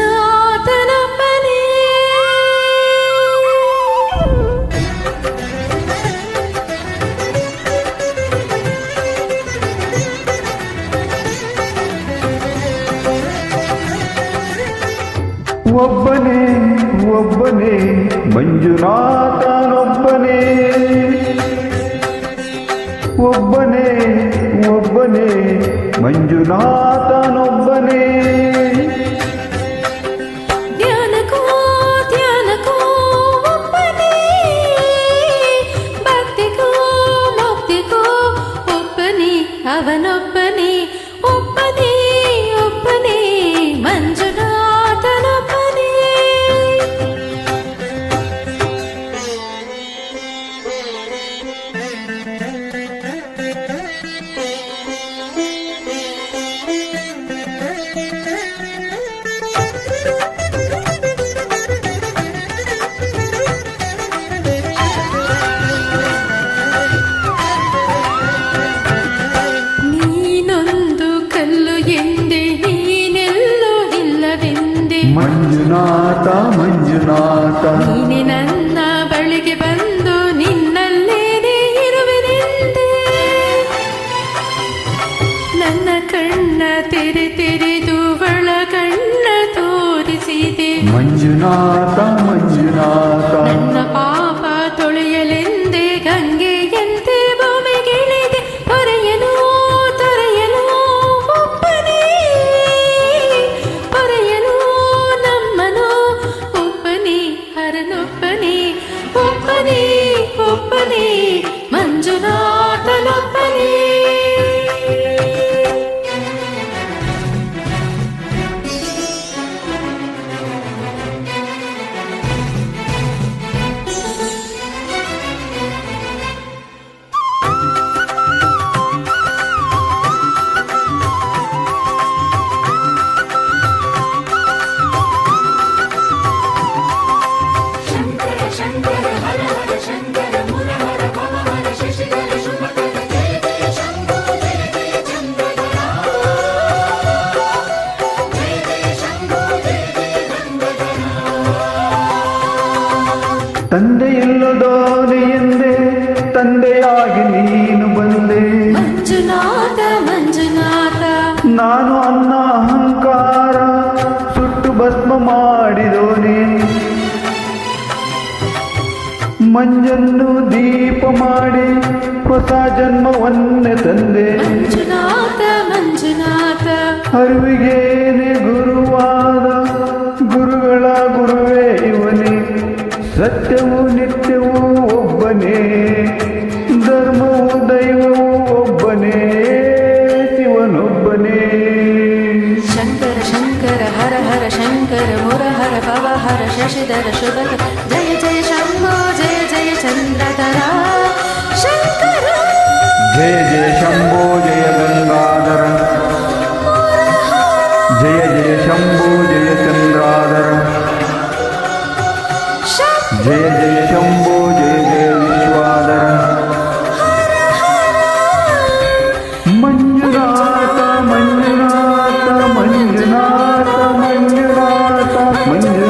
ಮಂಜುನಾಥನೊಬ್ಬನೇ. ಒಬ್ಬನೇ ಒಬ್ಬನೇ ಮಂಜುನಾಥನೊಬ್ಬನೇ, ಒಬ್ಬನೇ ಒಬ್ಬನೇ ಮಂಜುನಾಥನೊಬ್ಬನೇ. ಧ್ಯಾನಕ್ಕೋ ಧ್ಯಾನಕ್ಕೋ ಒಬ್ಬನೇ, ಭಕ್ತಿಗೋ ಮುಕ್ತಿಗೋ ಒಬ್ಬನೇ, ಅವನೊಬ್ಬನೇ ಒಬ್ಬನೇ ಒಬ್ಬನೇ ಮಂಜುನಾಥನೊಬ್ಬನೇ. ಮಂಜುನಾಥ ಮಂಜುನಾಥ ನೀನೆ ನನ್ನ ಬಳಿಗೆ ಬಂದು ನಿನ್ನಲ್ಲೇನೆ ಇರುವೆನೆಂದೆ. ನನ್ನ ಕಣ್ಣ ತೆರೆದು ಒಳ ಕಣ್ಣ ತೋರಿಸಿದೆ. ಮಂಜುನಾಥ ಮಂಜುನಾಥ ನನ್ನ ಪಾಪ ತೊಳೆಯಲೆಂದೆ ಗಂಗೆಯಂತೆ ಭೂಮಿಗಿಳಿದೆ. ಹೊರೆಯಲು ತೊರೆಯಲು ಒಬ್ಬನೇ, ಹೊರೆಯಲು ನಮ್ಮನು ಒಬ್ಬನೇ, ಹರನೊಬ್ಬನೇ ಒಬ್ಬನೇ ಒಬ್ಬನೇ ಮಂಜುನಾಥನೊಬ್ಬನೇ. ತಂದೆಯಿಲ್ಲದೋನೆ ಎಂದೇ ತಂದೆಯಾಗಿ ನೀನು ಬಂದೆ. ಮಂಜುನಾಥ ಮಂಜುನಾಥ ನಾನು ಅನ್ನ ಅಹಂಕಾರ ಸುಟ್ಟು ಭಸ್ಮ ಮಾಡಿದೋನೆ. ಮಂಜನ್ನು ದೀಪ ಮಾಡಿ ಹೊಸ ಜನ್ಮವನ್ನೇ ತಂದೆ. ಮಂಜುನಾಥ ಮಂಜುನಾಥ ಅರಿವಿಗೇನೆ ಗುರುವಾದ ಗುರುಗಳ ಗುರುವೇ ಇವನೇ. ಸತ್ಯವು ನಿತ್ಯವೂ ಒಬ್ಬನೇ, ಧರ್ಮವು ದೈವವು ಒಬ್ಬನೇ, ಶಿವನೊಬ್ಬನೇ. ಶಂಕರ ಶಂಕರ ಹರ ಹರ ಶಂಕರ ಮುರಹರ ಪವಹರ ಶಶಿಧರ ಶುಭಕರ ಜಯ ಜಯ ಶಂಭೋ ಜಯ ಜಯ ಚಂದ್ರಧರ ಶಂಕರ. ಜಯ ಜಯ ಶಂಭೋ ಜಯ ಗಂಗಾಧರ, ಜಯ ಜಯ ಶಂಭೋ ಜಯ ಚಂದ್ರಾಧರ, ಜಯ ಜಯ ಶಂಭೋ ಜಯ ಜಯ ವಿಶ್ವಾಧರ. ಮಂಜುನಾಥ ಮಂಜುನಾಥ ಮಂಜುನಾಥ ಮಂಜುನಾಥ ಮಂಜುನಾಥ.